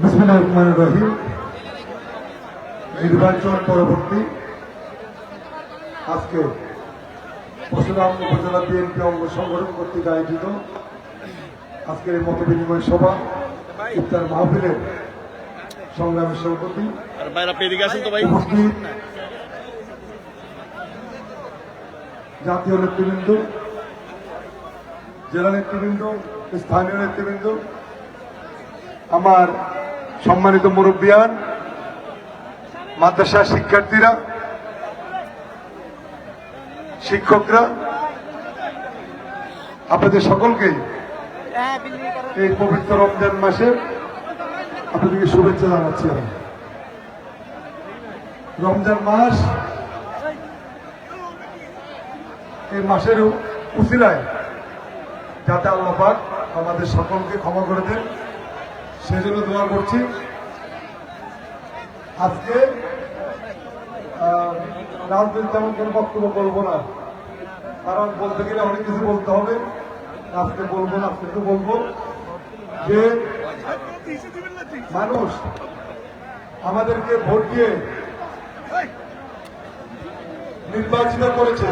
বিসমিল্লাহির রহমানির রহিম। নির্বাচন পরবর্তী আজকে পরশুরাম উপজেলা বিএনপি অঙ্গ সংগঠন কর্তৃক আয়োজিত আজকের এই মত বিনিময় সভা ইফতার মাহফিলের সংগ্রামী সভাপতি উপস্থিত জাতীয় নেতৃবৃন্দ, জেলা নেতৃবৃন্দ, স্থানীয় নেতৃবৃন্দ, আমার সম্মানিত মুরব্বিয়ান, মাদ্রাসার শিক্ষার্থীরা, শিক্ষকরা, আপনাদের সকলকে এই পবিত্র রমজান মাসে আপনাদেরকে শুভেচ্ছা জানাচ্ছি। আমি রমজান মাস, এই মাসের উসিলায় যাতে আল্লাহ পাক আমাদের সকলকে ক্ষমা করে দেন সেজন্য দোয়া করছি। আজকে রাজনীতি তেমন কোনো বক্তব্য বলবো না, কারণ বলতে গেলে অনেক কিছু বলতে হবে। আজকে বলবো না, আজকে তো বলবো যে মানুষ আমাদেরকে ভোট দিয়ে নির্বাচিত করেছে,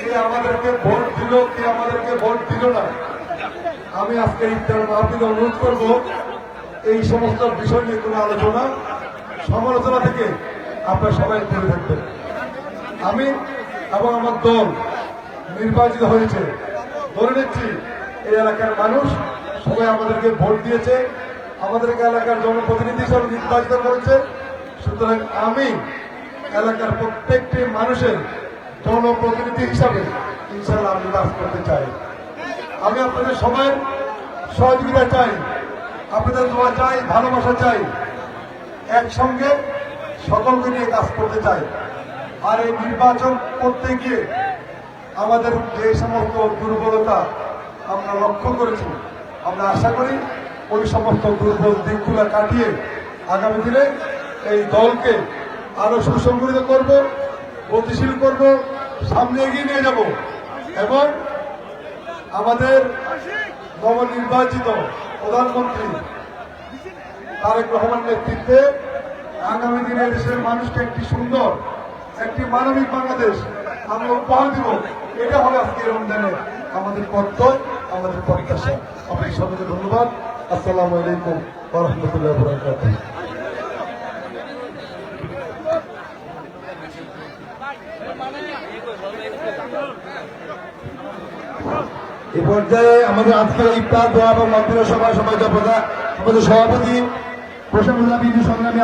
কে আমাদেরকে ভোট দিল, কে আমাদেরকে ভোট দিল না। আমি আজকে ইফতার মাহফিলে অনুরোধ করব এই সমস্ত বিষয় নিয়ে কোনো আলোচনা সমালোচনা থেকে আপনারা সবাই দূরে থাকবেন। আমি এবং আমার দল নির্বাচিত হয়েছে, ধরে নিচ্ছি এই এলাকার মানুষ সবাই আমাদেরকে ভোট দিয়েছে, আমাদেরকে এলাকার জনপ্রতিনিধি হিসাবে নির্বাচিত করেছে। সুতরাং আমি এলাকার প্রত্যেকটি মানুষের জনপ্রতিনিধি হিসাবে ইনশাআল্লাহ আমি কাজ করতে চাই। আমি আপনাদের সবার সহযোগিতা চাই, আপনাদের দোয়া চাই, ভালোবাসা চাই, একসঙ্গে সকলকে নিয়ে কাজ করতে চাই। আর এই নির্বাচন করতে গিয়ে আমাদের যে সমস্ত দুর্বলতা আমরা লক্ষ্য করেছি, আমরা আশা করি ওই সমস্ত দুর্বল দিকগুলো কাটিয়ে আগামী দিনে এই দলকে আরো সুসংগঠিত করব, গতিশীল করব, সামনে এগিয়ে নিয়ে যাব এবং আমাদের নবনির্বাচিত প্রধানমন্ত্রী তারেক রহমান নেতৃত্বে আগামী দিনে দেশের মানুষকে একটি সুন্দর, একটি মানবিক বাংলাদেশ আমরা উপহার দিব। এটা হবে আজকে রমজানের আমাদের কর্তব্য, আমাদের প্রত্যাশা। আপনাকে সবাইকে ধন্যবাদ। আসসালামু আলাইকুম ওয়া রাহমাতুল্লাহি ওয়া বারাকাতুহু। এই পর্যায়ে আমাদের আজকে ইফতার দোয়া এবং মন্ত্রী সভা আমাদের সভাপতি প্রশাসন বিন্দু সংগ্রামী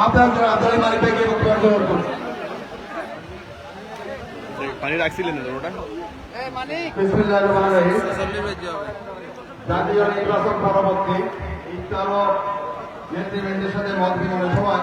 আব্দুল মালিক ভাইকে বক্তব্য গ্রহণ করছেন। পানি রাখছিলেন ওটা জাতীয় নির্বাচন পরবর্তী ইফতার ও নেতৃবৃন্দের সাথে মত বিনিময় সভা